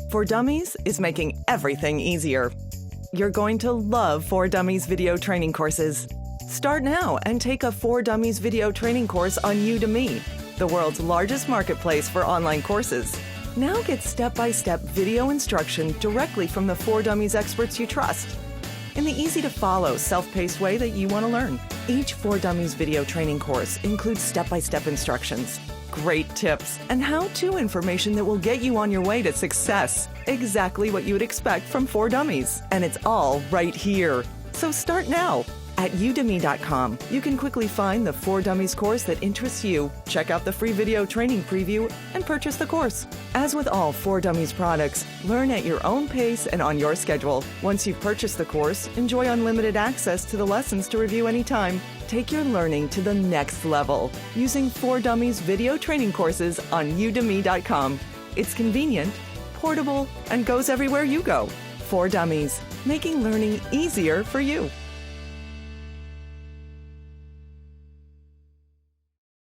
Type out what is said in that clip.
For Dummies is making everything easier. You're going to love For Dummies video training courses. Start now and take a For Dummies video training course on Udemy, the world's largest marketplace for online courses. Now get step-by-step video instruction directly from the For Dummies experts you trust, in the easy-to-follow, self-paced way that you want to learn. Each For Dummies video training course includes step-by-step instructions, great tips, and how-to information that will get you on your way to success. Exactly what you would expect from For Dummies. And it's all right here. So start now. At udemy.com, you can quickly find the For Dummies course that interests you, check out the free video training preview, and purchase the course. As with all For Dummies products, learn at your own pace and on your schedule. Once you've purchased the course, enjoy unlimited access to the lessons to review anytime. Take your learning to the next level using For Dummies video training courses on udemy.com. It's convenient, portable, and goes everywhere you go. For Dummies, making learning easier for you.